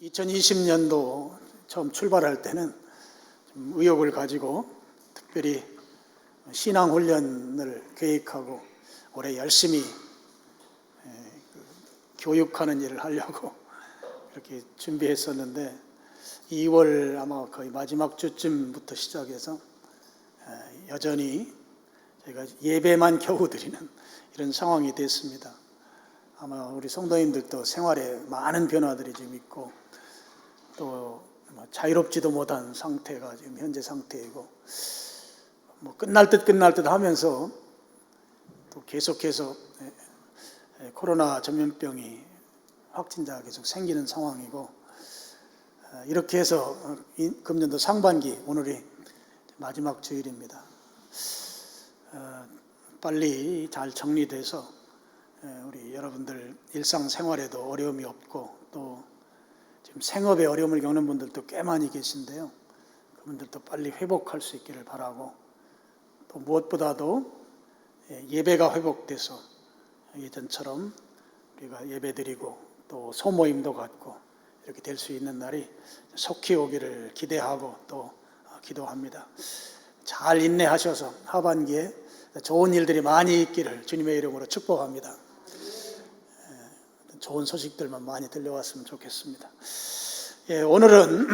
2020년도 처음 출발할 때는 좀 의욕을 가지고 특별히 신앙훈련을 계획하고 올해 열심히 교육하는 일을 하려고 이렇게 준비했었는데 2월 아마 거의 마지막 주쯤부터 시작해서 여전히 저희가 예배만 겨우 드리는 이런 상황이 됐습니다. 아마 우리 성도님들도 생활에 많은 변화들이 좀 있고 또 자유롭지도 못한 상태가 지금 현재 상태이고 끝날 듯 하면서 또 계속해서 코로나 전염병이 확진자가 계속 생기는 상황이고 이렇게 해서 금년도 상반기 오늘이 마지막 주일입니다. 빨리 잘 정리돼서 우리 여러분들 일상생활에도 어려움이 없고 또 지금 생업에 어려움을 겪는 분들도 꽤 많이 계신데요. 그분들도 빨리 회복할 수 있기를 바라고 또 무엇보다도 예배가 회복돼서 예전처럼 우리가 예배드리고 또 소모임도 갖고 이렇게 될 수 있는 날이 속히 오기를 기대하고 또 기도합니다. 잘 인내하셔서 하반기에 좋은 일들이 많이 있기를 주님의 이름으로 축복합니다. 좋은 소식들만 많이 들려왔으면 좋겠습니다. 오늘은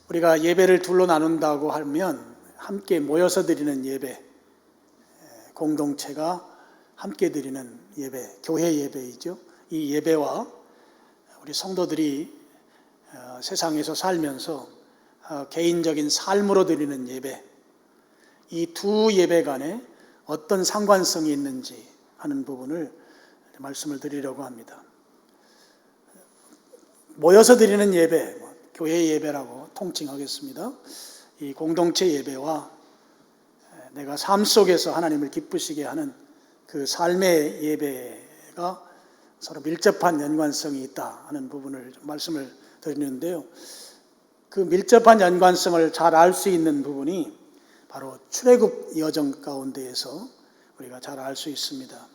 우리가 예배를 둘로 나눈다고 하면 함께 모여서 드리는 예배, 공동체가 함께 드리는 예배, 교회 예배이죠. 이 예배와 우리 성도들이 세상에서 살면서 개인적인 삶으로 드리는 예배, 이 두 예배 간에 어떤 상관성이 있는지 하는 부분을 말씀을 드리려고 합니다. 모여서 드리는 예배, 교회 예배라고 통칭하겠습니다. 이 공동체 예배와 내가 삶 속에서 하나님을 기쁘시게 하는 그 삶의 예배가 서로 밀접한 연관성이 있다 하는 부분을 말씀을 드리는데요. 그 밀접한 연관성을 잘 알 수 있는 부분이 바로 출애굽 여정 가운데에서 우리가 잘 알 수 있습니다.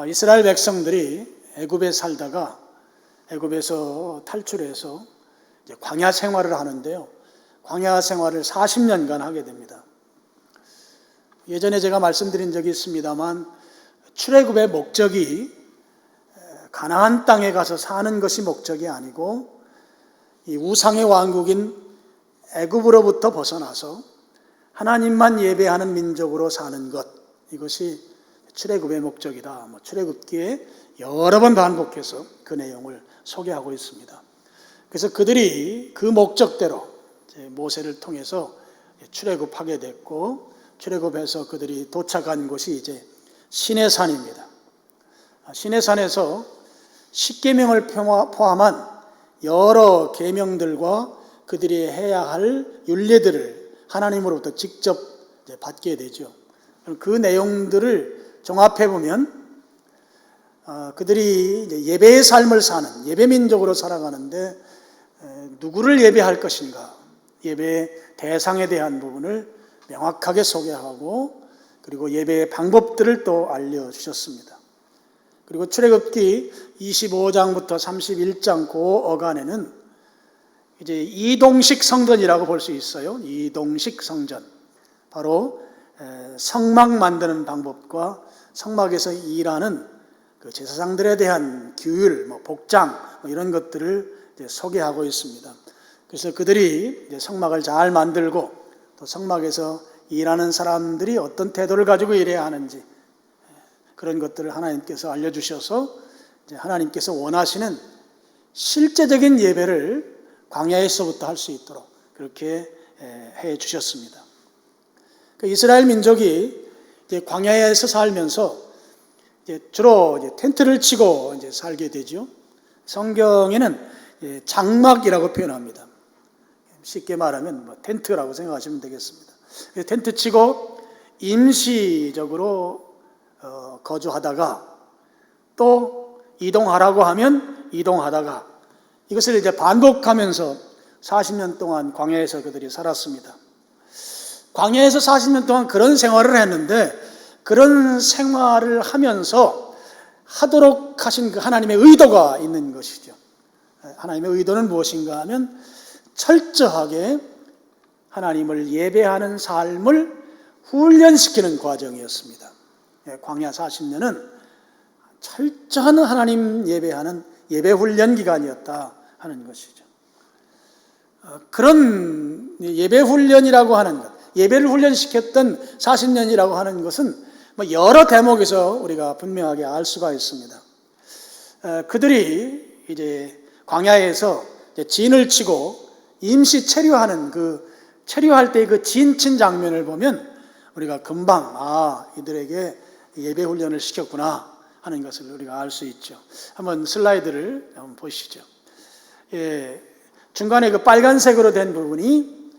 이스라엘 백성들이 애굽에 살다가 애굽에서 탈출해서 이제 광야 생활을 하는데요. 광야 생활을 40년간 하게 됩니다. 예전에 제가 말씀드린 적이 있습니다만 출애굽의 목적이 가나안 땅에 가서 사는 것이 목적이 아니고 이 우상의 왕국인 애굽으로부터 벗어나서 하나님만 예배하는 민족으로 사는 것, 이것이 출애굽의 목적이다. 출애굽기에 여러 번 반복해서 그 내용을 소개하고 있습니다. 그래서 그들이 그 목적대로 모세를 통해서 출애굽하게 됐고 출애굽해서 그들이 도착한 곳이 이제 시내산입니다. 시내산에서 10계명을 포함한 여러 계명들과 그들이 해야 할 율례들을 하나님으로부터 직접 받게 되죠. 그 내용들을 종합해 보면 그들이 이제 예배의 삶을 사는 예배민족으로 살아가는데 누구를 예배할 것인가, 예배의 대상에 대한 부분을 명확하게 소개하고 그리고 예배의 방법들을 또 알려주셨습니다. 그리고 출애굽기 25장부터 31장 그 어간에는 이제 이동식 성전이라고 볼 수 있어요. 이동식 성전, 바로 성막 만드는 방법과 성막에서 일하는 그 제사장들에 대한 규율, 복장 이런 것들을 이제 소개하고 있습니다. 그래서 그들이 이제 성막을 잘 만들고 또 성막에서 일하는 사람들이 어떤 태도를 가지고 일해야 하는지 그런 것들을 하나님께서 알려주셔서 이제 하나님께서 원하시는 실제적인 예배를 광야에서부터 할 수 있도록 그렇게 해 주셨습니다. 이스라엘 민족이 이제 광야에서 살면서 이제 주로 이제 텐트를 치고 이제 살게 되죠. 성경에는 장막이라고 표현합니다. 쉽게 말하면 텐트라고 생각하시면 되겠습니다. 텐트 치고 임시적으로 거주하다가 또 이동하라고 하면 이동하다가 이것을 이제 반복하면서 40년 동안 광야에서 그들이 살았습니다. 광야에서 40년 동안 그런 생활을 했는데 그런 생활을 하면서 하도록 하신 그 하나님의 의도가 있는 것이죠. 하나님의 의도는 무엇인가 하면 철저하게 하나님을 예배하는 삶을 훈련시키는 과정이었습니다. 광야 40년은 철저한 하나님 예배하는 예배 훈련 기간이었다 하는 것이죠. 그런 예배 훈련이라고 하는 것, 예배를 훈련시켰던 40년이라고 하는 것은 여러 대목에서 우리가 분명하게 알 수가 있습니다. 그들이 이제 광야에서 진을 치고 임시 체류하는 체류할 때 그 진친 장면을 보면 우리가 금방 이들에게 예배 훈련을 시켰구나 하는 것을 우리가 알 수 있죠. 한번 슬라이드를 한번 보시죠. 중간에 그 빨간색으로 된 부분이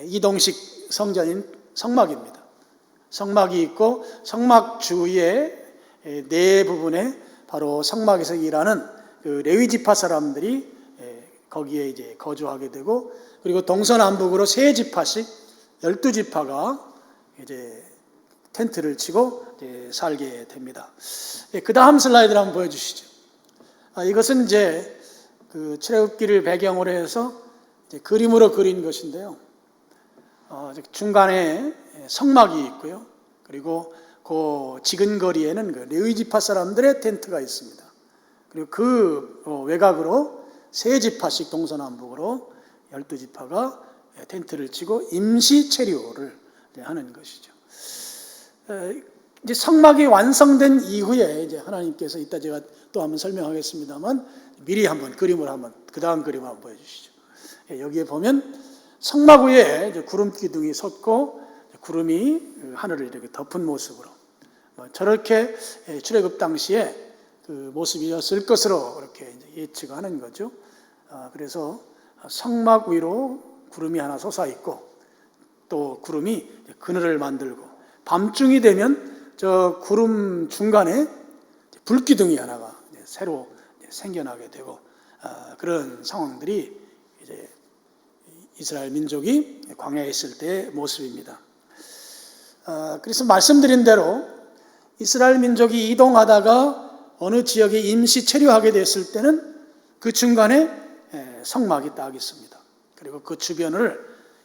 이동식 성전인 성막입니다. 성막이 있고 성막 주위에 네 부분에 바로 성막에서 일하는 그 레위 지파 사람들이 거기에 이제 거주하게 되고, 그리고 동서남북으로 세 지파씩 12지파가 이제 텐트를 치고 이제 살게 됩니다. 그 다음 슬라이드를 한번 보여주시죠. 이것은 이제 그 출애굽기를 배경으로 해서 이제 그림으로 그린 것인데요. 중간에 성막이 있고요. 그리고 그 지근거리에는 그 레위 지파 사람들의 텐트가 있습니다. 그리고 그 외곽으로 세 지파씩 동서남북으로 12지파가 텐트를 치고 임시 체류를 하는 것이죠. 이제 성막이 완성된 이후에 이제 하나님께서 이따 제가 또 한번 설명하겠습니다만 미리 한번 그림을 한번 그 다음 그림을 한번 보여주시죠. 여기에 보면 성막 위에 이제 구름 기둥이 섰고 구름이 하늘을 이렇게 덮은 모습으로 저렇게 출애굽 당시에 그 모습이었을 것으로 이렇게 이제 예측하는 거죠. 그래서 성막 위로 구름이 하나 솟아 있고 또 구름이 그늘을 만들고 밤중이 되면 저 구름 중간에 불기둥이 하나가 새로 생겨나게 되고 그런 상황들이 이제 이스라엘 민족이 광야에 있을 때의 모습입니다. 그래서 말씀드린 대로 이스라엘 민족이 이동하다가 어느 지역에 임시 체류하게 됐을 때는 그 중간에 성막이 딱 있습니다. 그리고 그 주변을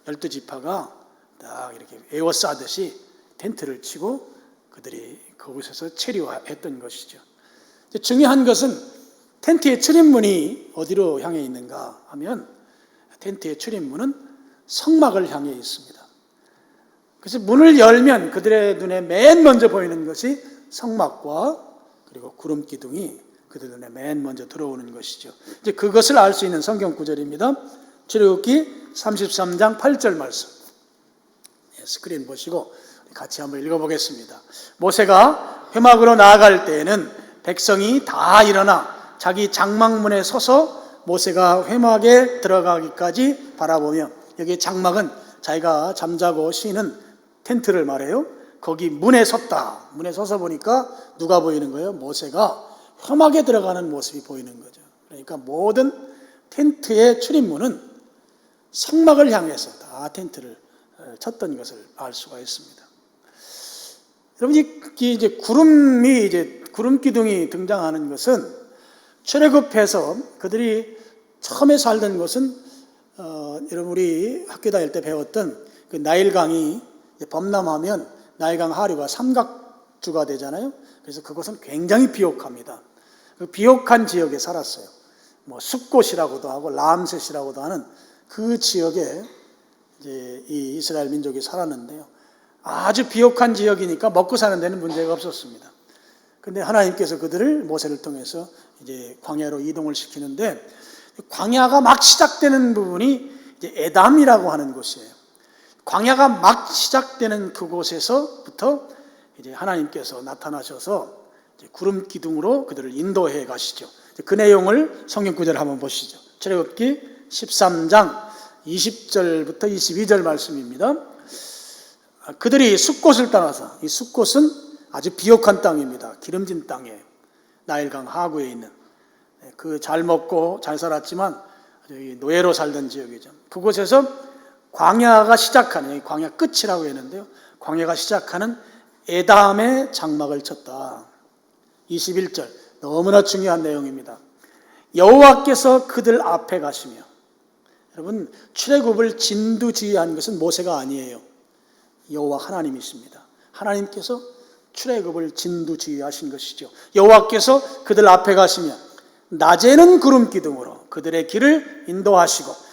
12지파가 딱 이렇게 에워싸듯이 텐트를 치고 그들이 그곳에서 체류했던 것이죠. 중요한 것은 텐트의 출입문이 어디로 향해 있는가 하면 텐트의 출입문은 성막을 향해 있습니다. 그래서 문을 열면 그들의 눈에 맨 먼저 보이는 것이 성막과 그리고 구름 기둥이 그들 눈에 맨 먼저 들어오는 것이죠. 이제 그것을 알 수 있는 성경 구절입니다. 출애굽기 33장 8절 말씀. 스크린 보시고 같이 한번 읽어보겠습니다. 모세가 회막으로 나아갈 때에는 백성이 다 일어나 자기 장막문에 서서 모세가 회막에 들어가기까지 바라보며, 여기 장막은 자기가 잠자고 쉬는 텐트를 말해요. 거기 문에 섰다. 문에 서서 보니까 누가 보이는 거예요? 모세가 회막에 들어가는 모습이 보이는 거죠. 그러니까 모든 텐트의 출입문은 성막을 향해서 다 텐트를 쳤던 것을 알 수가 있습니다. 여러분, 이제 구름 기둥이 등장하는 것은 출애굽해서 그들이 처음에 살던 곳은 여러분 우리 학교 다닐 때 배웠던 그 나일강이 범람하면 나일강 하류가 삼각주가 되잖아요. 그래서 그곳은 굉장히 비옥합니다. 그 비옥한 지역에 살았어요. 숫곳이라고도 하고 람셋이라고도 하는 그 지역에 이제 이 이스라엘 민족이 살았는데요. 아주 비옥한 지역이니까 먹고 사는 데는 문제가 없었습니다. 근데 하나님께서 그들을 모세를 통해서 이제 광야로 이동을 시키는데, 광야가 막 시작되는 부분이 이제 에담이라고 하는 곳이에요. 광야가 막 시작되는 그곳에서부터 이제 하나님께서 나타나셔서 이제 구름 기둥으로 그들을 인도해 가시죠. 그 내용을 성경 구절 한번 보시죠. 출애굽기 13장 20절부터 22절 말씀입니다. 그들이 숫곳을 따라서, 이 숫곳은 아주 비옥한 땅입니다. 기름진 땅에 나일강 하구에 있는 그 잘 먹고 잘 살았지만 노예로 살던 지역이죠. 그곳에서 광야가 시작하는, 광야 끝이라고 했는데요, 광야가 시작하는 에담의 장막을 쳤다. 21절 너무나 중요한 내용입니다. 여호와께서 그들 앞에 가시며. 여러분, 출애굽을 진두지휘한 것은 모세가 아니에요. 여호와 하나님이십니다. 하나님께서 출애굽을 진두지휘하신 것이죠. 여호와께서 그들 앞에 가시며 낮에는 구름 기둥으로 그들의 길을 인도하시고,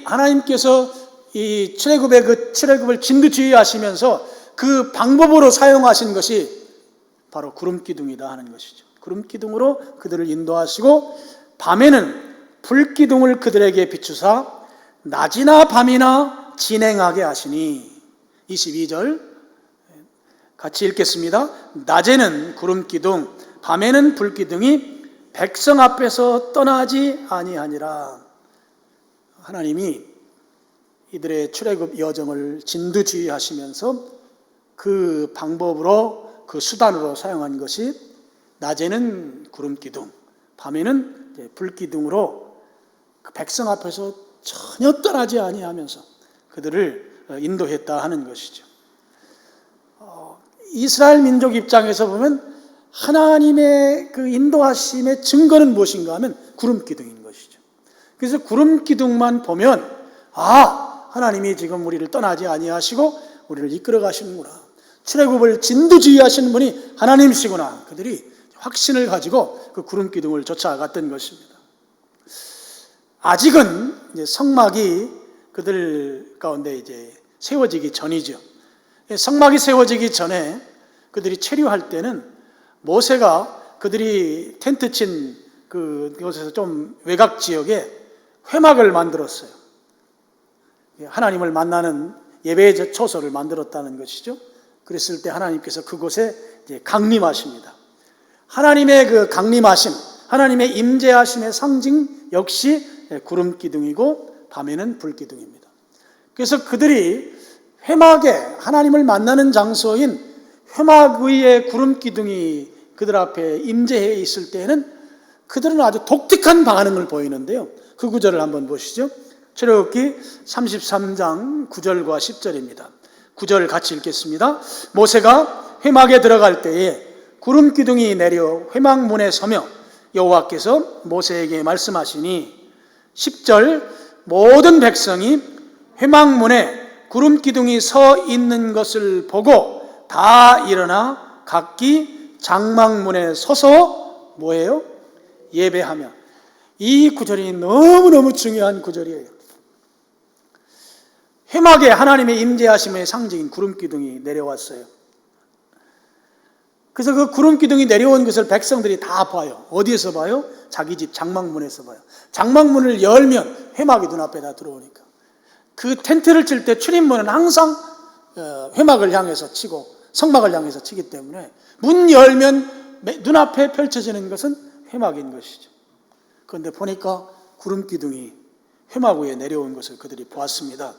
하나님께서 이 출애굽을 진두지휘하시면서 그 방법으로 사용하신 것이 바로 구름 기둥이다 하는 것이죠. 구름 기둥으로 그들을 인도하시고 밤에는 불 기둥을 그들에게 비추사 낮이나 밤이나 진행하게 하시니. 22절 같이 읽겠습니다. 낮에는 구름 기둥, 밤에는 불 기둥이 백성 앞에서 떠나지 아니하니라. 하나님이 이들의 출애굽 여정을 진두지휘하시면서 그 방법으로, 그 수단으로 사용한 것이 낮에는 구름 기둥, 밤에는 불 기둥으로 그 백성 앞에서 전혀 떠나지 아니하면서 그들을 인도했다 하는 것이죠. 이스라엘 민족 입장에서 보면 하나님의 그 인도하심의 증거는 무엇인가 하면 구름 기둥인 것이죠. 그래서 구름 기둥만 보면 하나님이 지금 우리를 떠나지 아니하시고 우리를 이끌어 가시는구나, 출애굽을 진두지휘하시는 분이 하나님이시구나, 그들이 확신을 가지고 그 구름 기둥을 쫓아갔던 것입니다. 아직은 이제 성막이 그들 가운데 이제 세워지기 전이죠. 성막이 세워지기 전에 그들이 체류할 때는 모세가 그들이 텐트 친 그곳에서 좀 외곽 지역에 회막을 만들었어요. 하나님을 만나는 예배의 초소를 만들었다는 것이죠. 그랬을 때 하나님께서 그곳에 이제 강림하십니다. 하나님의 그 강림하심, 하나님의 임재하심의 상징 역시 구름 기둥이고 밤에는 불 기둥입니다. 그래서 그들이 회막에, 하나님을 만나는 장소인 회막 위에 구름 기둥이 그들 앞에 임재해 있을 때에는 그들은 아주 독특한 반응을 보이는데요. 그 구절을 한번 보시죠. 출애굽기 33장 9절과 10절입니다. 9절 같이 읽겠습니다. 모세가 회막에 들어갈 때에 구름 기둥이 내려 회막 문에 서며 여호와께서 모세에게 말씀하시니. 10절 모든 백성이 회막 문에 구름 기둥이 서 있는 것을 보고 다 일어나 각기 장막문에 서서 뭐예요? 예배하며. 이 구절이 너무너무 중요한 구절이에요. 회막에 하나님의 임재하심의 상징인 구름 기둥이 내려왔어요. 그래서 그 구름 기둥이 내려온 것을 백성들이 다 봐요. 어디에서 봐요? 자기 집 장막문에서 봐요. 장막문을 열면 회막이 눈앞에 다 들어오니까. 그 텐트를 칠 때 출입문은 항상 회막을 향해서 치고 성막을 향해서 치기 때문에 문 열면 눈앞에 펼쳐지는 것은 회막인 것이죠. 그런데 보니까 구름 기둥이 회막 위에 내려온 것을 그들이 보았습니다.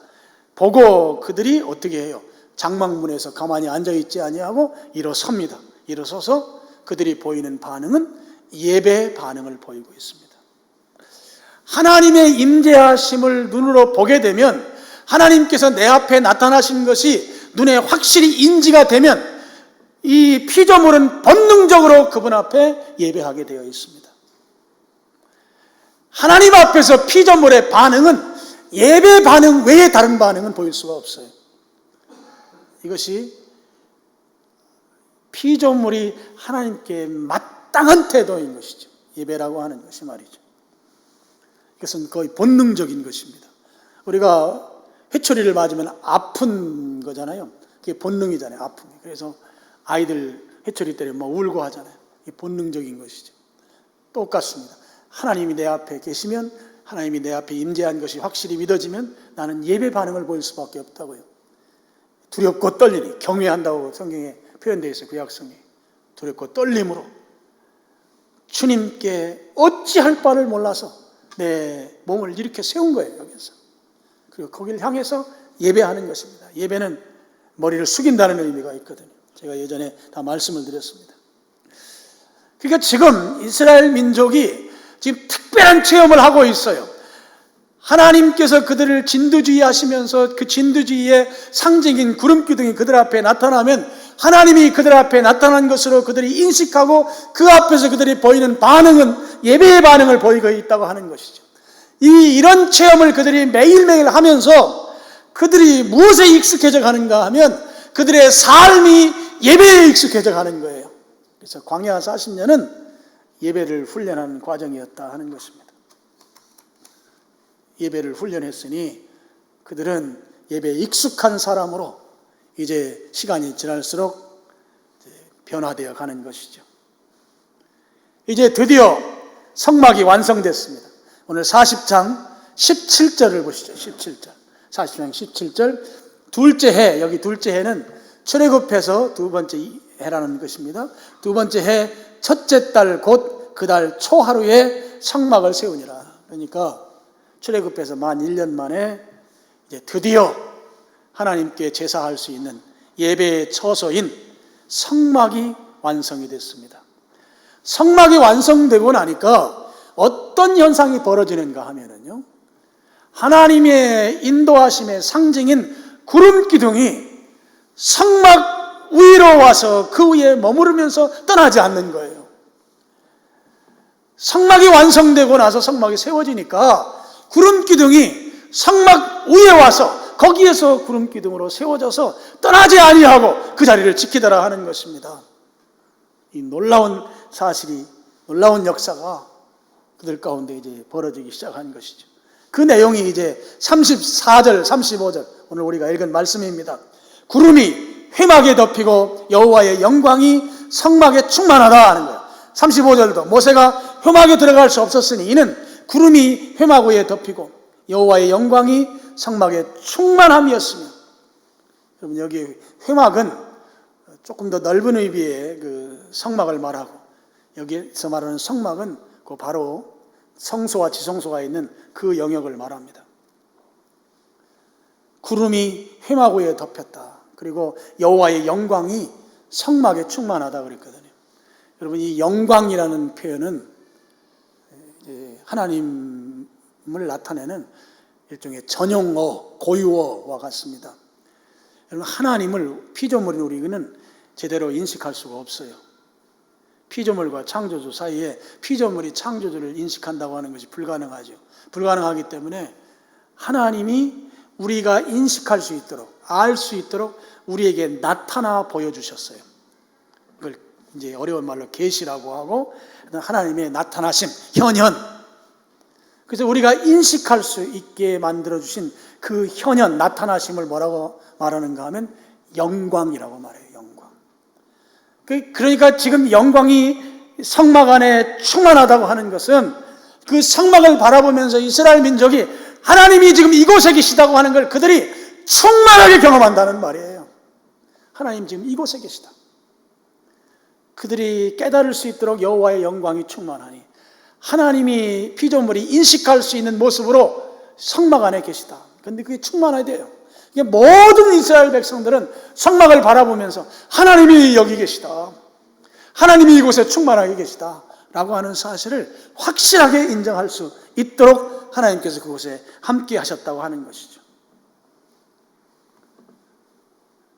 보고 그들이 어떻게 해요? 장막문에서 가만히 앉아있지 아니하고 일어섭니다. 일어서서 그들이 보이는 반응은 예배 반응을 보이고 있습니다. 하나님의 임재하심을 눈으로 보게 되면, 하나님께서 내 앞에 나타나신 것이 눈에 확실히 인지가 되면 이 피조물은 본능적으로 그분 앞에 예배하게 되어 있습니다. 하나님 앞에서 피조물의 반응은 예배 반응 외에 다른 반응은 보일 수가 없어요. 이것이 피조물이 하나님께 마땅한 태도인 것이죠. 예배라고 하는 것이 말이죠. 이것은 거의 본능적인 것입니다. 우리가 회초리를 맞으면 아픈 거잖아요. 그게 본능이잖아요. 아픔이. 그래서 아이들 회초리 때리면 뭐 울고 하잖아요. 이게 본능적인 것이죠. 똑같습니다. 하나님이 내 앞에 계시면, 하나님이 내 앞에 임재한 것이 확실히 믿어지면 나는 예배 반응을 보일 수밖에 없다고요. 두렵고 떨리니, 경외한다고 성경에 표현되어 있어요. 그 약성이. 두렵고 떨림으로 주님께 어찌할 바를 몰라서 내 몸을 이렇게 세운 거예요. 여기서. 그리고 거기를 향해서 예배하는 것입니다. 예배는 머리를 숙인다는 의미가 있거든요. 제가 예전에 다 말씀을 드렸습니다. 그러니까 지금 이스라엘 민족이 지금 특별한 체험을 하고 있어요. 하나님께서 그들을 진두지휘하시면서 그 진두지휘의 상징인 구름 기둥이 그들 앞에 나타나면 하나님이 그들 앞에 나타난 것으로 그들이 인식하고 그 앞에서 그들이 보이는 반응은 예배의 반응을 보이고 있다고 하는 것이죠. 이런 체험을 그들이 매일매일 하면서 그들이 무엇에 익숙해져 가는가 하면 그들의 삶이 예배에 익숙해져 가는 거예요. 그래서 광야 40년은 예배를 훈련하는 과정이었다 하는 것입니다. 예배를 훈련했으니 그들은 예배에 익숙한 사람으로 이제 시간이 지날수록 변화되어 가는 것이죠. 이제 드디어 성막이 완성됐습니다. 오늘 40장 17절을 보시죠. 17절. 40장 17절. 둘째 해, 여기 둘째 해는 출애굽해서 두 번째 해라는 것입니다. 두 번째 해 첫째 달 곧 그 달 초하루에 성막을 세우니라. 그러니까 출애굽해서 만 1년 만에 이제 드디어 하나님께 제사할 수 있는 예배의 처소인 성막이 완성이 됐습니다. 성막이 완성되고 나니까 어떤 현상이 벌어지는가 하면은요, 하나님의 인도하심의 상징인 구름 기둥이 성막 위로 와서 그 위에 머무르면서 떠나지 않는 거예요. 성막이 완성되고 나서 성막이 세워지니까 구름 기둥이 성막 위에 와서 거기에서 구름 기둥으로 세워져서 떠나지 아니하고 그 자리를 지키더라 하는 것입니다. 이 놀라운 사실이, 놀라운 역사가 그들 가운데 이제 벌어지기 시작한 것이죠. 그 내용이 이제 34절, 35절 오늘 우리가 읽은 말씀입니다. 구름이 회막에 덮이고 여호와의 영광이 성막에 충만하다 하는 거예요. 35절도 모세가 회막에 들어갈 수 없었으니 이는 구름이 회막 위에 덮이고 여호와의 영광이 성막에 충만함이었으며, 여러분 여기 회막은 조금 더 넓은 의미의 그 성막을 말하고 여기서 말하는 성막은 그 바로 성소와 지성소가 있는 그 영역을 말합니다. 구름이 회막 위에 덮였다. 그리고 여호와의 영광이 성막에 충만하다 그랬거든요. 여러분 이 영광이라는 표현은 하나님을 나타내는 일종의 전용어, 고유어와 같습니다. 여러분 하나님을 피조물인 우리는 제대로 인식할 수가 없어요. 피조물과 창조주 사이에 피조물이 창조주를 인식한다고 하는 것이 불가능하죠. 불가능하기 때문에 하나님이 우리가 인식할 수 있도록, 알 수 있도록 우리에게 나타나 보여주셨어요. 그걸 이제 어려운 말로 계시라고 하고, 하나님의 나타나심, 현현. 그래서 우리가 인식할 수 있게 만들어주신 그 현현, 나타나심을 뭐라고 말하는가 하면 영광이라고 말해요. 영광. 그러니까 지금 영광이 성막 안에 충만하다고 하는 것은 그 성막을 바라보면서 이스라엘 민족이 하나님이 지금 이곳에 계시다고 하는 걸 그들이 충만하게 경험한다는 말이에요. 하나님 지금 이곳에 계시다. 그들이 깨달을 수 있도록 여호와의 영광이 충만하니 하나님이 피조물이 인식할 수 있는 모습으로 성막 안에 계시다. 그런데 그게 충만해야 돼요. 모든 이스라엘 백성들은 성막을 바라보면서 하나님이 여기 계시다, 하나님이 이곳에 충만하게 계시다 라고 하는 사실을 확실하게 인정할 수 있도록 하나님께서 그곳에 함께 하셨다고 하는 것이죠.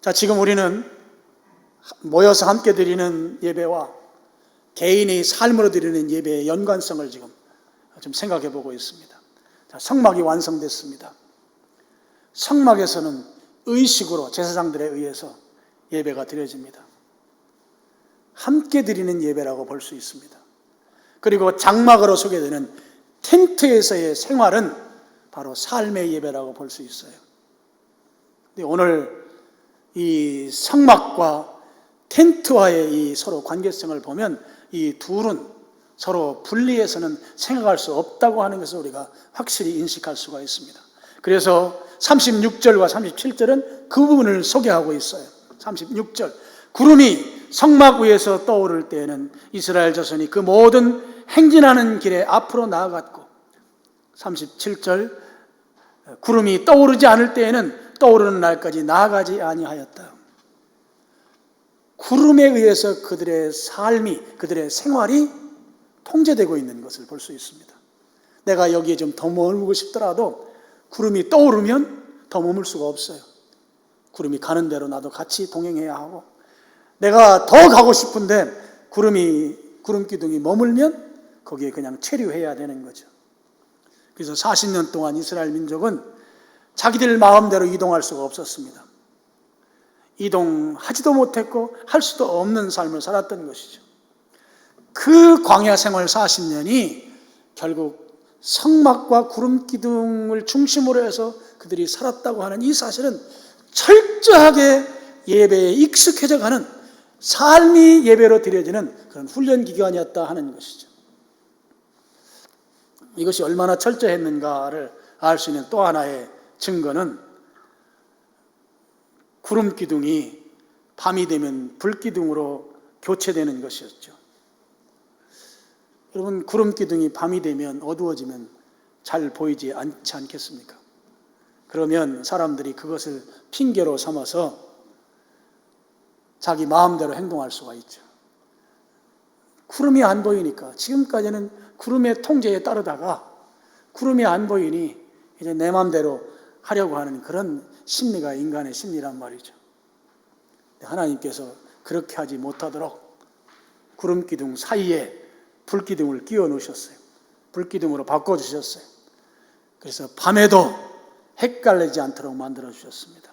자, 지금 우리는 모여서 함께 드리는 예배와 개인의 삶으로 드리는 예배의 연관성을 지금 좀 생각해 보고 있습니다. 자, 성막이 완성됐습니다. 성막에서는 의식으로 제사장들에 의해서 예배가 드려집니다. 함께 드리는 예배라고 볼 수 있습니다. 그리고 장막으로 소개되는 텐트에서의 생활은 바로 삶의 예배라고 볼 수 있어요. 근데 오늘 이 성막과 텐트와의 이 서로 관계성을 보면 이 둘은 서로 분리해서는 생각할 수 없다고 하는 것을 우리가 확실히 인식할 수가 있습니다. 그래서 36절과 37절은 그 부분을 소개하고 있어요. 36절, 구름이 성막 위에서 떠오를 때에는 이스라엘 자손이 그 모든 행진하는 길에 앞으로 나아갔고, 37절, 구름이 떠오르지 않을 때에는 떠오르는 날까지 나아가지 아니하였다. 구름에 의해서 그들의 삶이, 그들의 생활이 통제되고 있는 것을 볼 수 있습니다. 내가 여기에 좀 더 머물고 싶더라도 구름이 떠오르면 더 머물 수가 없어요. 구름이 가는 대로 나도 같이 동행해야 하고, 내가 더 가고 싶은데 구름 기둥이 머물면 거기에 그냥 체류해야 되는 거죠. 그래서 40년 동안 이스라엘 민족은 자기들 마음대로 이동할 수가 없었습니다. 이동하지도 못했고 할 수도 없는 삶을 살았던 것이죠. 그 광야 생활 40년이 결국 성막과 구름 기둥을 중심으로 해서 그들이 살았다고 하는 이 사실은 철저하게 예배에 익숙해져 가는 삶이 예배로 드려지는 그런 훈련 기간이었다 하는 것이죠. 이것이 얼마나 철저했는가를 알 수 있는 또 하나의 증거는 구름 기둥이 밤이 되면 불 기둥으로 교체되는 것이었죠. 여러분, 구름 기둥이 밤이 되면 어두워지면 잘 보이지 않지 않겠습니까? 그러면 사람들이 그것을 핑계로 삼아서 자기 마음대로 행동할 수가 있죠. 구름이 안 보이니까, 지금까지는 구름의 통제에 따르다가 구름이 안 보이니 이제 내 마음대로 하려고 하는 그런 심리가 인간의 심리란 말이죠. 하나님께서 그렇게 하지 못하도록 구름 기둥 사이에 불 기둥을 끼워 놓으셨어요. 불 기둥으로 바꿔 주셨어요. 그래서 밤에도 헷갈리지 않도록 만들어 주셨습니다.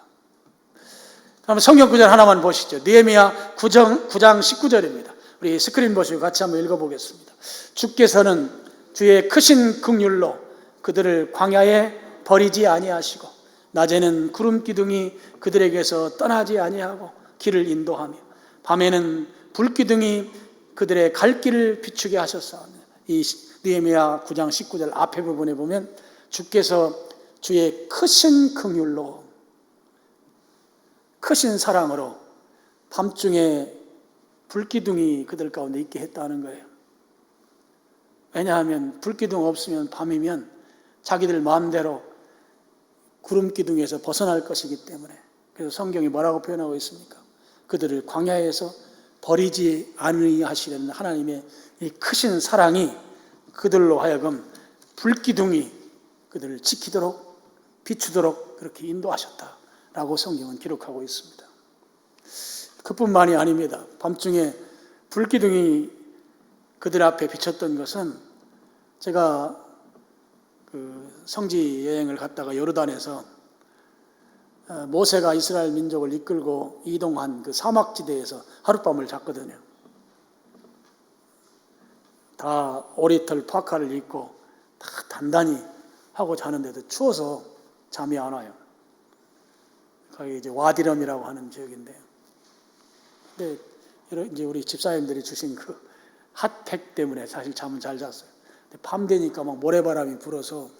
그럼 성경 구절 하나만 보시죠. 느헤미야 9장 19절입니다. 우리 스크린 보시고 같이 한번 읽어보겠습니다. 주께서는 주의 크신 긍휼로 그들을 광야에 버리지 아니하시고 낮에는 구름 기둥이 그들에게서 떠나지 아니하고 길을 인도하며 밤에는 불 기둥이 그들의 갈 길을 비추게 하셨사오며. 이 느헤미야 9장 19절 앞에 부분에 보면 주께서 주의 크신 긍휼로 크신 사랑으로 밤중에 불기둥이 그들 가운데 있게 했다는 거예요. 왜냐하면 불기둥 없으면 밤이면 자기들 마음대로 구름기둥에서 벗어날 것이기 때문에. 그래서 성경이 뭐라고 표현하고 있습니까? 그들을 광야에서 버리지 아니하시려는 하나님의 이 크신 사랑이 그들로 하여금 불기둥이 그들을 지키도록 비추도록 그렇게 인도하셨다라고 성경은 기록하고 있습니다. 그뿐만이 아닙니다. 밤중에 불기둥이 그들 앞에 비쳤던 것은, 제가 성지 여행을 갔다가 요르단에서 모세가 이스라엘 민족을 이끌고 이동한 그 사막지대에서 하룻밤을 잤거든요. 다 오리털 파카를 입고 다 단단히 하고 자는데도 추워서 잠이 안 와요. 거기 이제 와디럼이라고 하는 지역인데요. 근데 이제 우리 집사님들이 주신 그 핫팩 때문에 사실 잠은 잘 잤어요. 근데 밤 되니까 막 모래바람이 불어서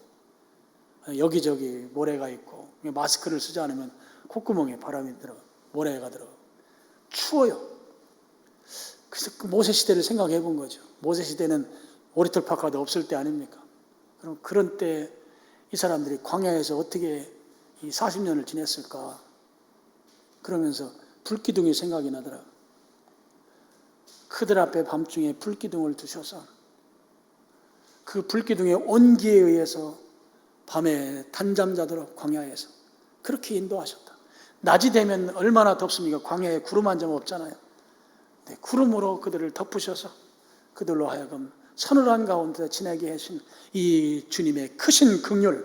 여기저기 모래가 있고, 마스크를 쓰지 않으면 콧구멍에 바람이 들어가, 모래가 들어가. 추워요. 그래서 그 모세 시대를 생각해 본 거죠. 모세 시대는 오리털 파카도 없을 때 아닙니까? 그럼 그런 때 이 사람들이 광야에서 어떻게 이 40년을 지냈을까? 그러면서 불기둥이 생각이 나더라고요. 그들 앞에 밤중에 불기둥을 두셔서 그 불기둥의 온기에 의해서 밤에 단잠 자도록 광야에서 그렇게 인도하셨다. 낮이 되면 얼마나 덥습니까? 광야에 구름 한 점 없잖아요. 네, 구름으로 그들을 덮으셔서 그들로 하여금 서늘한 가운데 지내게 하신 이 주님의 크신 긍휼.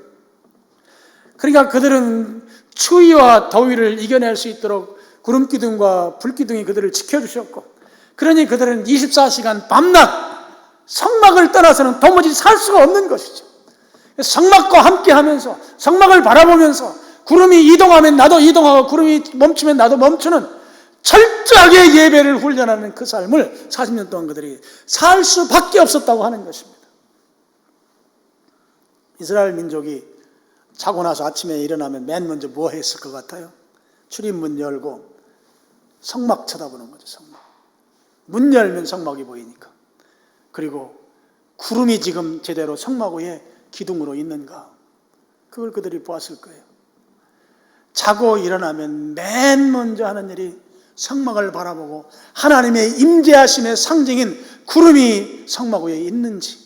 그러니까 그들은 추위와 더위를 이겨낼 수 있도록 구름기둥과 불기둥이 그들을 지켜주셨고, 그러니 그들은 24시간 밤낮 성막을 떠나서는 도무지 살 수가 없는 것이죠. 성막과 함께 하면서, 성막을 바라보면서 구름이 이동하면 나도 이동하고 구름이 멈추면 나도 멈추는 철저하게 예배를 훈련하는 그 삶을 40년 동안 그들이 살 수밖에 없었다고 하는 것입니다. 이스라엘 민족이 자고 나서 아침에 일어나면 맨 먼저 뭐 했을 것 같아요? 출입문 열고 성막 쳐다보는 거죠. 성막. 문 열면 성막이 보이니까. 그리고 구름이 지금 제대로 성막 위에 기둥으로 있는가, 그걸 그들이 보았을 거예요. 자고 일어나면 맨 먼저 하는 일이 성막을 바라보고 하나님의 임재하심의 상징인 구름이 성막 위에 있는지.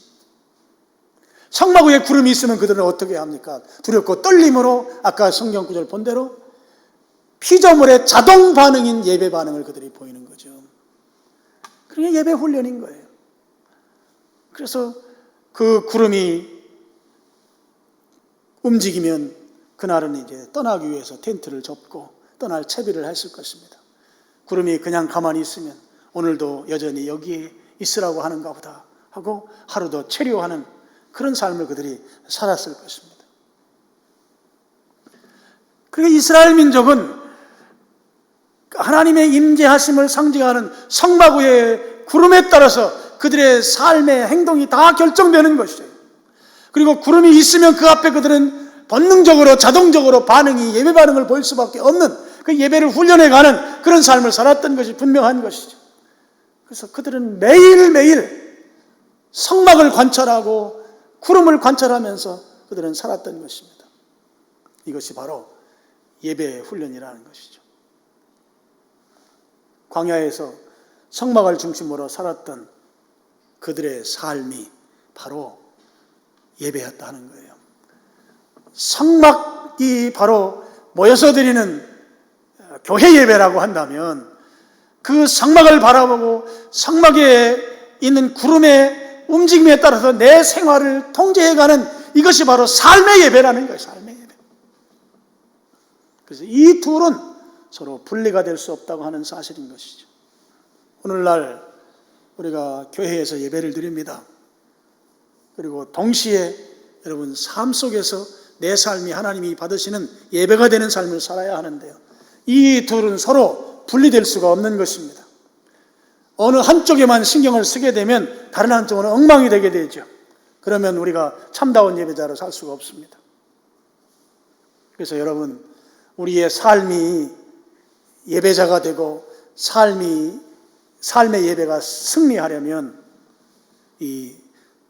성막 위에 구름이 있으면 그들은 어떻게 합니까? 두렵고 떨림으로 아까 성경 구절 본 대로 피조물의 자동 반응인 예배 반응을 그들이 보이는 거죠. 그게 예배 훈련인 거예요. 그래서 그 구름이 움직이면 그날은 이제 떠나기 위해서 텐트를 접고 떠날 채비를 했을 것입니다. 구름이 그냥 가만히 있으면 오늘도 여전히 여기에 있으라고 하는가 보다 하고 하루도 체류하는 그런 삶을 그들이 살았을 것입니다. 그리고 이스라엘 민족은 하나님의 임재하심을 상징하는 성막 위의 구름에 따라서 그들의 삶의 행동이 다 결정되는 것이에요. 그리고 구름이 있으면 그 앞에 그들은 본능적으로 자동적으로 예배 반응을 보일 수밖에 없는 그 예배를 훈련해가는 그런 삶을 살았던 것이 분명한 것이죠. 그래서 그들은 매일매일 성막을 관찰하고 구름을 관찰하면서 그들은 살았던 것입니다. 이것이 바로 예배 훈련이라는 것이죠. 광야에서 성막을 중심으로 살았던 그들의 삶이 바로 예배였다 하는 거예요. 성막이 바로 모여서 드리는 교회 예배라고 한다면 그 성막을 바라보고 성막에 있는 구름의 움직임에 따라서 내 생활을 통제해가는 이것이 바로 삶의 예배라는 거예요. 삶의 예배. 그래서 이 둘은 서로 분리가 될 수 없다고 하는 사실인 것이죠. 오늘날 우리가 교회에서 예배를 드립니다. 그리고 동시에 여러분 삶 속에서 내 삶이 하나님이 받으시는 예배가 되는 삶을 살아야 하는데요. 이 둘은 서로 분리될 수가 없는 것입니다. 어느 한쪽에만 신경을 쓰게 되면 다른 한쪽은 엉망이 되게 되죠. 그러면 우리가 참다운 예배자로 살 수가 없습니다. 그래서 여러분, 우리의 삶이 예배자가 되고 삶의 예배가 승리하려면 이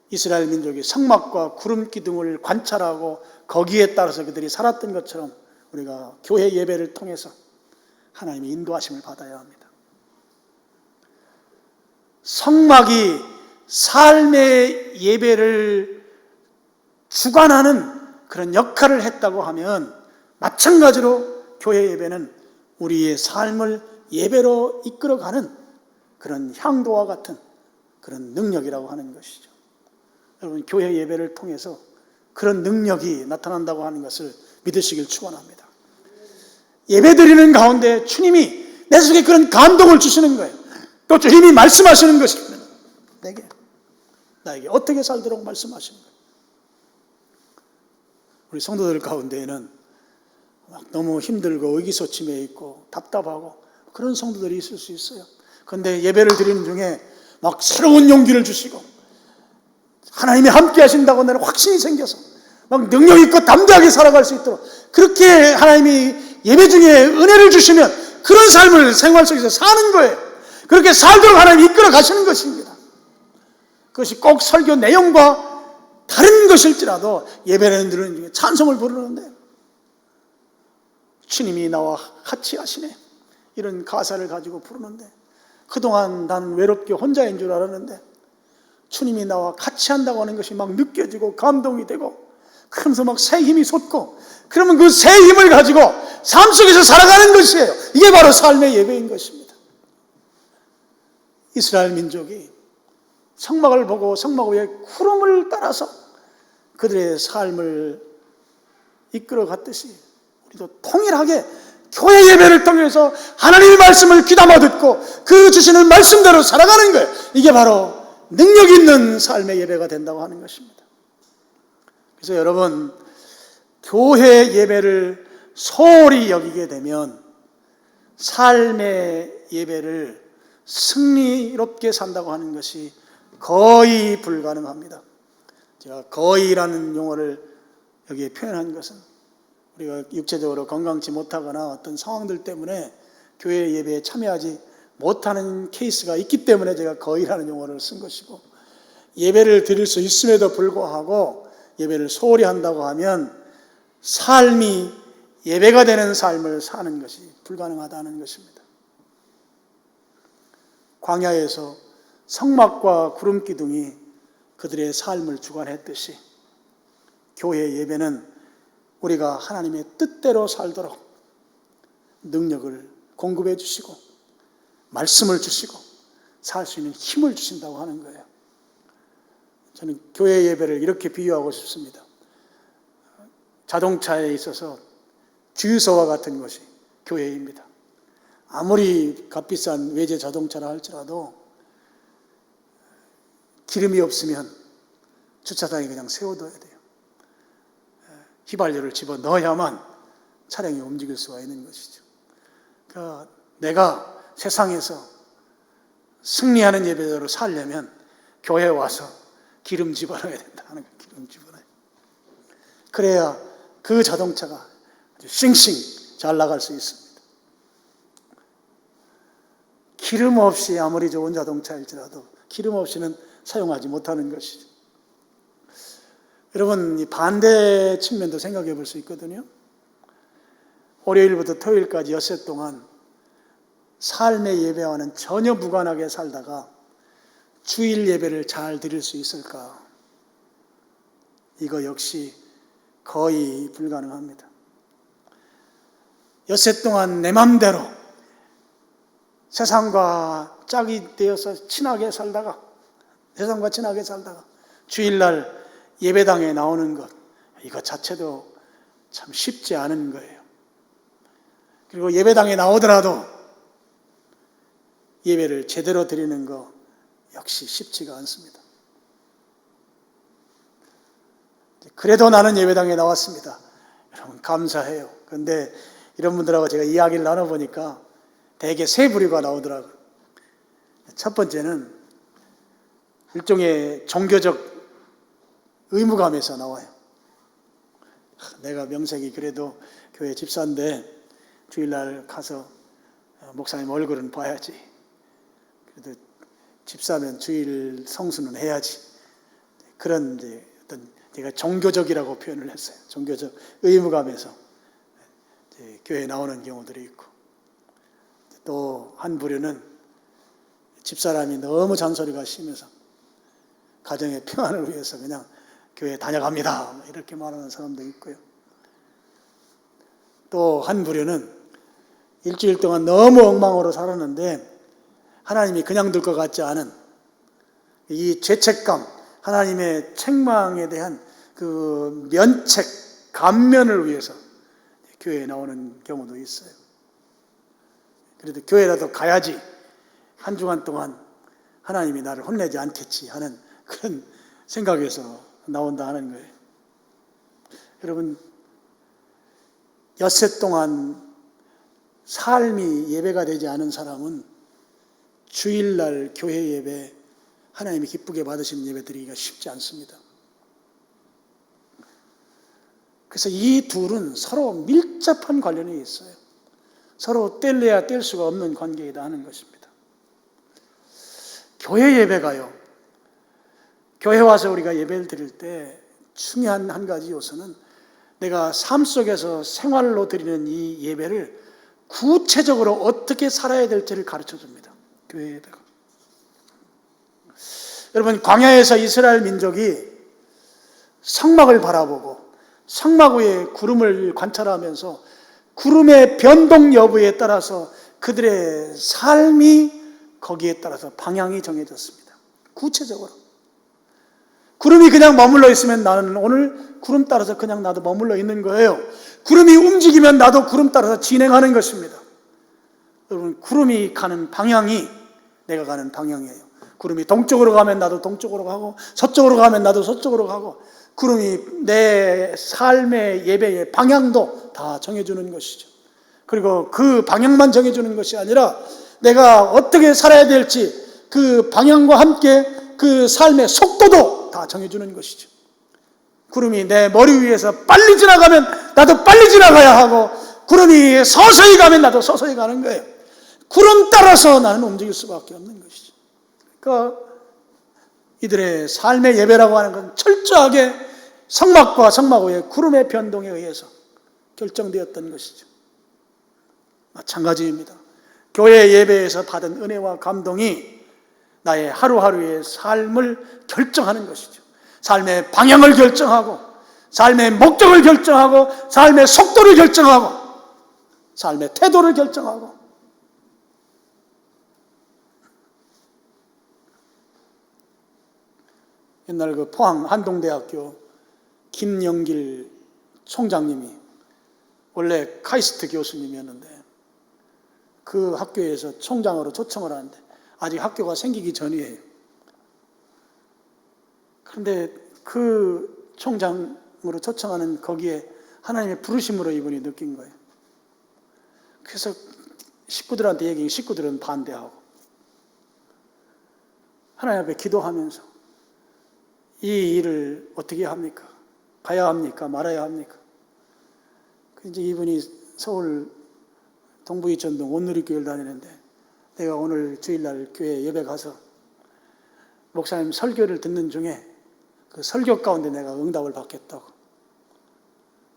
이스라엘 민족이 성막과 구름 기둥을 관찰하고 거기에 따라서 그들이 살았던 것처럼 우리가 교회 예배를 통해서 하나님의 인도하심을 받아야 합니다. 성막이 삶의 예배를 주관하는 그런 역할을 했다고 하면 마찬가지로 교회 예배는 우리의 삶을 예배로 이끌어가는 그런 향도와 같은 그런 능력이라고 하는 것이죠. 여러분, 교회 예배를 통해서 그런 능력이 나타난다고 하는 것을 믿으시길 축원합니다. 예배 드리는 가운데 주님이 내 속에 그런 감동을 주시는 거예요. 또 주님이 말씀하시는 것입니다. 나에게 어떻게 살도록 말씀하시는 거예요. 우리 성도들 가운데에는 막 너무 힘들고 의기소침해 있고 답답하고 그런 성도들이 있을 수 있어요. 그런데 예배를 드리는 중에 막 새로운 용기를 주시고 하나님이 함께 하신다고 나는 확신이 생겨서 막 능력 있고 담대하게 살아갈 수 있도록 그렇게 하나님이 예배 중에 은혜를 주시면 그런 삶을 생활 속에서 사는 거예요. 그렇게 살도록 하나님이 이끌어 가시는 것입니다. 그것이 꼭 설교 내용과 다른 것일지라도 예배를 드리는 중에 찬송을 부르는데 주님이 나와 같이 하시네, 이런 가사를 가지고 부르는데 그동안 나는 외롭게 혼자인 줄 알았는데 주님이 나와 같이 한다고 하는 것이 막 느껴지고 감동이 되고 그러면서 막 새 힘이 솟고 그러면 그 새 힘을 가지고 삶 속에서 살아가는 것이에요. 이게 바로 삶의 예배인 것입니다. 이스라엘 민족이 성막을 보고 성막 위에 구름을 따라서 그들의 삶을 이끌어 갔듯이 우리도 통일하게 교회 예배를 통해서 하나님의 말씀을 귀담아 듣고 그 주시는 말씀대로 살아가는 거예요. 이게 바로 능력 있는 삶의 예배가 된다고 하는 것입니다. 그래서 여러분, 교회 예배를 소홀히 여기게 되면 삶의 예배를 승리롭게 산다고 하는 것이 거의 불가능합니다. 제가 거의라는 용어를 여기에 표현한 것은 우리가 육체적으로 건강치 못하거나 어떤 상황들 때문에 교회 예배에 참여하지 못하는 케이스가 있기 때문에 제가 거의라는 용어를 쓴 것이고, 예배를 드릴 수 있음에도 불구하고 예배를 소홀히 한다고 하면 삶이 예배가 되는 삶을 사는 것이 불가능하다는 것입니다. 광야에서 성막과 구름 기둥이 그들의 삶을 주관했듯이 교회 예배는 우리가 하나님의 뜻대로 살도록 능력을 공급해 주시고 말씀을 주시고 살 수 있는 힘을 주신다고 하는 거예요. 저는 교회 예배를 이렇게 비유하고 싶습니다. 자동차에 있어서 주유소와 같은 것이 교회입니다. 아무리 값비싼 외제 자동차라 할지라도 기름이 없으면 주차장에 그냥 세워둬야 돼요. 휘발유를 집어넣어야만 차량이 움직일 수가 있는 것이죠. 그러니까 내가 세상에서 승리하는 예배자로 살려면 교회에 와서 기름 집어넣어야 된다 하는 거예요. 기름 집어넣어야. 그래야 그 자동차가 아주 싱싱 잘 나갈 수 있습니다. 기름 없이 아무리 좋은 자동차일지라도 기름 없이는 사용하지 못하는 것이죠. 여러분, 이 반대 측면도 생각해 볼 수 있거든요. 월요일부터 토요일까지 엿새 동안 삶의 예배와는 전혀 무관하게 살다가 주일 예배를 잘 드릴 수 있을까? 이거 역시 거의 불가능합니다. 엿새 동안 내 맘대로 세상과 짝이 되어서 세상과 친하게 살다가 주일날 예배당에 나오는 것, 이것 자체도 참 쉽지 않은 거예요. 그리고 예배당에 나오더라도 예배를 제대로 드리는 거 역시 쉽지가 않습니다. 그래도 나는 예배당에 나왔습니다. 여러분 감사해요. 그런데 이런 분들하고 제가 이야기를 나눠보니까 대개 세 부류가 나오더라고요. 첫 번째는 일종의 종교적 의무감에서 나와요. 내가 명색이 그래도 교회 집사인데 주일날 가서 목사님 얼굴은 봐야지. 그래도 집사면 주일 성수는 해야지. 그런 이제 어떤 제가 종교적이라고 표현을 했어요. 종교적 의무감에서 교회에 나오는 경우들이 있고, 또 한 부류는 집사람이 너무 잔소리가 심해서 가정의 평안을 위해서 그냥 교회에 다녀갑니다 이렇게 말하는 사람도 있고요. 또 한 부류는 일주일 동안 너무 엉망으로 살았는데 하나님이 그냥 둘 것 같지 않은 이 죄책감, 하나님의 책망에 대한 그 면책, 감면을 위해서 교회에 나오는 경우도 있어요. 그래도 교회라도 가야지 한 주간 동안 하나님이 나를 혼내지 않겠지 하는 그런 생각에서 나온다 하는 거예요. 여러분, 엿새 동안 삶이 예배가 되지 않은 사람은 주일날 교회 예배, 하나님이 기쁘게 받으시는 예배 드리기가 쉽지 않습니다. 그래서 이 둘은 서로 밀접한 관련이 있어요. 서로 뗄래야 뗄 수가 없는 관계이다 하는 것입니다. 교회 예배가요, 교회 와서 우리가 예배를 드릴 때 중요한 한 가지 요소는 내가 삶 속에서 생활로 드리는 이 예배를 구체적으로 어떻게 살아야 될지를 가르쳐 줍니다. 교회 예배가. 여러분, 광야에서 이스라엘 민족이 성막을 바라보고 성막 위에 구름을 관찰하면서 구름의 변동 여부에 따라서 그들의 삶이 거기에 따라서 방향이 정해졌습니다. 구체적으로. 구름이 그냥 머물러 있으면 나는 오늘 구름 따라서 그냥 나도 머물러 있는 거예요. 구름이 움직이면 나도 구름 따라서 진행하는 것입니다. 여러분, 구름이 가는 방향이 내가 가는 방향이에요. 구름이 동쪽으로 가면 나도 동쪽으로 가고 서쪽으로 가면 나도 서쪽으로 가고, 구름이 내 삶의 예배의 방향도 다 정해주는 것이죠. 그리고 그 방향만 정해주는 것이 아니라 내가 어떻게 살아야 될지 그 방향과 함께 그 삶의 속도도 다 정해주는 것이죠. 구름이 내 머리 위에서 빨리 지나가면 나도 빨리 지나가야 하고, 구름이 서서히 가면 나도 서서히 가는 거예요. 구름 따라서 나는 움직일 수밖에 없는 것이죠. 그러니까 이들의 삶의 예배라고 하는 건 철저하게 성막과 성막 위의 구름의 변동에 의해서 결정되었던 것이죠. 마찬가지입니다. 교회 예배에서 받은 은혜와 감동이 나의 하루하루의 삶을 결정하는 것이죠. 삶의 방향을 결정하고, 삶의 목적을 결정하고, 삶의 속도를 결정하고, 삶의 태도를 결정하고. 옛날 그 포항 한동대학교 김영길 총장님이 원래 카이스트 교수님이었는데 그 학교에서 총장으로 초청을 하는데 아직 학교가 생기기 전이에요. 그런데 그 총장으로 초청하는 거기에 하나님의 부르심으로 이분이 느낀 거예요. 그래서 식구들한테 얘기해, 식구들은 반대하고 하나님 앞에 기도하면서 이 일을 어떻게 합니까? 가야 합니까? 말아야 합니까? 이제 이분이 서울 동부이천동 온누리교회를 다니는데 내가 오늘 주일날 교회 예배 가서 목사님 설교를 듣는 중에 그 설교 가운데 내가 응답을 받겠다고.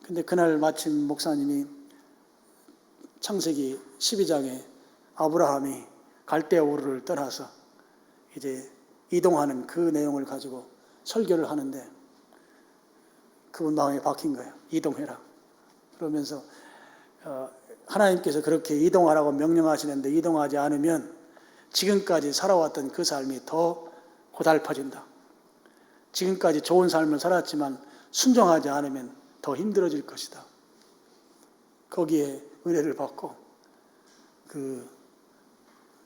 근데 그날 마침 목사님이 창세기 12장에 아브라함이 갈대아 우르를 떠나서 이제 이동하는 그 내용을 가지고 설교를 하는데 그분 마음에 박힌 거예요. 이동해라. 그러면서 하나님께서 그렇게 이동하라고 명령하시는데 이동하지 않으면 지금까지 살아왔던 그 삶이 더 고달파진다. 지금까지 좋은 삶을 살았지만 순종하지 않으면 더 힘들어질 것이다. 거기에 은혜를 받고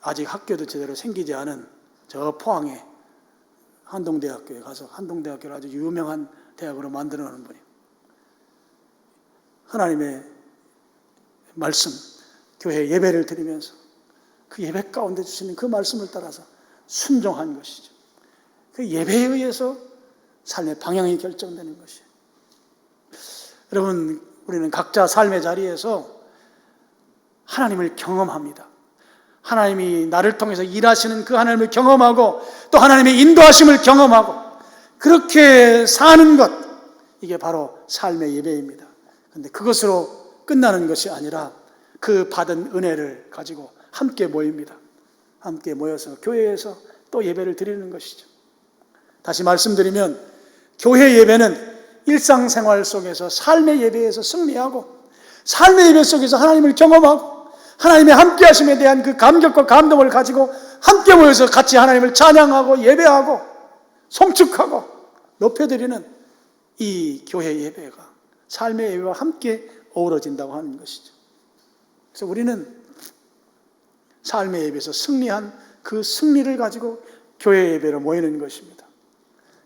아직 학교도 제대로 생기지 않은 저 포항에 한동대학교에 가서 한동대학교를 아주 유명한 대학으로 만들어 놓은 분이에요. 하나님의 말씀, 교회 예배를 드리면서 그 예배 가운데 주시는 그 말씀을 따라서 순종한 것이죠. 그 예배에 의해서 삶의 방향이 결정되는 것이에요. 여러분, 우리는 각자 삶의 자리에서 하나님을 경험합니다. 하나님이 나를 통해서 일하시는 그 하나님을 경험하고 또 하나님의 인도하심을 경험하고 그렇게 사는 것, 이게 바로 삶의 예배입니다. 그런데 그것으로 끝나는 것이 아니라 그 받은 은혜를 가지고 함께 모입니다. 함께 모여서 교회에서 또 예배를 드리는 것이죠. 다시 말씀드리면 교회 예배는 일상생활 속에서 삶의 예배에서 승리하고 삶의 예배 속에서 하나님을 경험하고 하나님의 함께하심에 대한 그 감격과 감동을 가지고 함께 모여서 같이 하나님을 찬양하고 예배하고 송축하고 높여드리는 이 교회 예배가 삶의 예배와 함께 어우러진다고 하는 것이죠. 그래서 우리는 삶의 예배에서 승리한 그 승리를 가지고 교회 예배로 모이는 것입니다.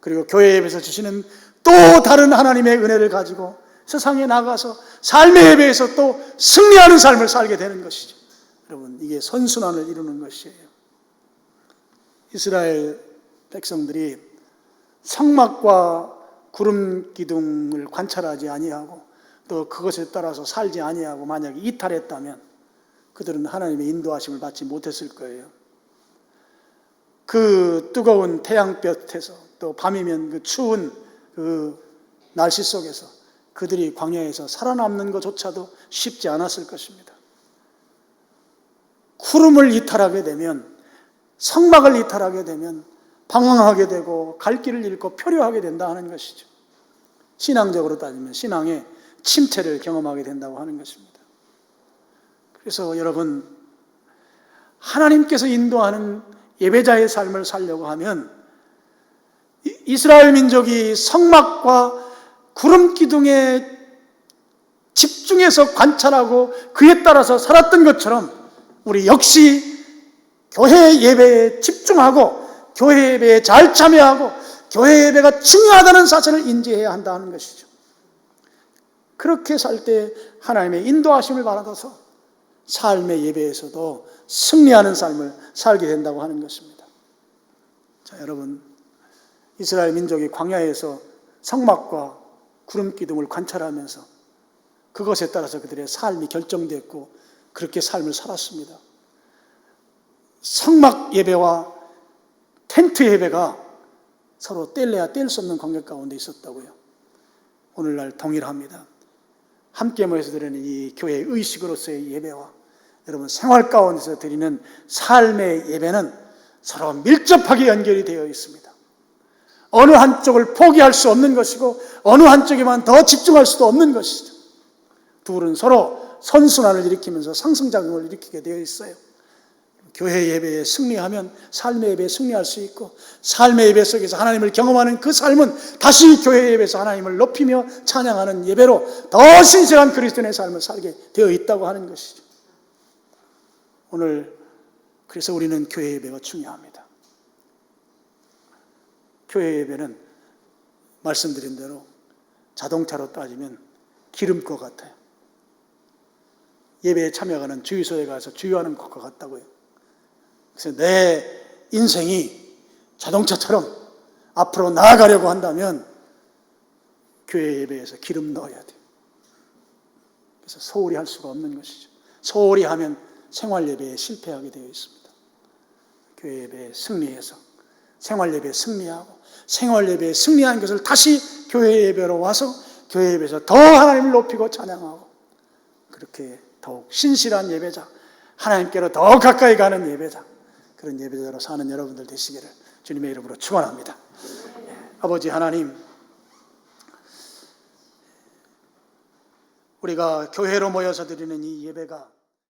그리고 교회 예배에서 주시는 또 다른 하나님의 은혜를 가지고 세상에 나가서 삶의 예배에서 또 승리하는 삶을 살게 되는 것이죠. 여러분, 이게 선순환을 이루는 것이에요. 이스라엘 백성들이 성막과 구름 기둥을 관찰하지 아니하고 또 그것에 따라서 살지 아니하고 만약에 이탈했다면 그들은 하나님의 인도하심을 받지 못했을 거예요. 그 뜨거운 태양볕에서 또 밤이면 그 추운 그 날씨 속에서 그들이 광야에서 살아남는 것조차도 쉽지 않았을 것입니다. 구름을 이탈하게 되면, 성막을 이탈하게 되면 방황하게 되고 갈 길을 잃고 표류하게 된다 하는 것이죠. 신앙적으로 따지면 신앙의 침체를 경험하게 된다고 하는 것입니다. 그래서 여러분, 하나님께서 인도하는 예배자의 삶을 살려고 하면 이스라엘 민족이 성막과 구름 기둥에 집중해서 관찰하고 그에 따라서 살았던 것처럼 우리 역시 교회 예배에 집중하고 교회 예배에 잘 참여하고 교회 예배가 중요하다는 사실을 인지해야 한다는 것이죠. 그렇게 살 때 하나님의 인도하심을 받아서 삶의 예배에서도 승리하는 삶을 살게 된다고 하는 것입니다. 자, 여러분, 이스라엘 민족이 광야에서 성막과 구름 기둥을 관찰하면서 그것에 따라서 그들의 삶이 결정됐고 그렇게 삶을 살았습니다. 성막 예배와 텐트 예배가 서로 뗄래야 뗄 수 없는 관계 가운데 있었다고요. 오늘날 동일합니다. 함께 모여서 드리는 이 교회의 의식으로서의 예배와 여러분 생활 가운데서 드리는 삶의 예배는 서로 밀접하게 연결이 되어 있습니다. 어느 한쪽을 포기할 수 없는 것이고 어느 한쪽에만 더 집중할 수도 없는 것이죠. 둘은 서로 선순환을 일으키면서 상승작용을 일으키게 되어 있어요. 교회 예배에 승리하면 삶의 예배에 승리할 수 있고, 삶의 예배 속에서 하나님을 경험하는 그 삶은 다시 교회 예배에서 하나님을 높이며 찬양하는 예배로 더 신실한 그리스도인의 삶을 살게 되어 있다고 하는 것이죠. 오늘 그래서 우리는 교회 예배가 중요합니다. 교회 예배는 말씀드린 대로 자동차로 따지면 기름과 같아요. 예배에 참여하는 주유소에 가서 주유하는 것과 같다고요. 그래서 내 인생이 자동차처럼 앞으로 나아가려고 한다면 교회 예배에서 기름 넣어야 돼요. 그래서 소홀히 할 수가 없는 것이죠. 소홀히 하면 생활 예배에 실패하게 되어 있습니다. 교회 예배에 승리해서 생활 예배에 승리하고, 생활 예배에 승리한 것을 다시 교회 예배로 와서 교회 예배에서 더 하나님을 높이고 찬양하고, 그렇게 더욱 신실한 예배자, 하나님께로 더 가까이 가는 예배자, 그런 예배자로 사는 여러분들 되시기를 주님의 이름으로 축원합니다. 아버지 하나님, 우리가 교회로 모여서 드리는 이 예배가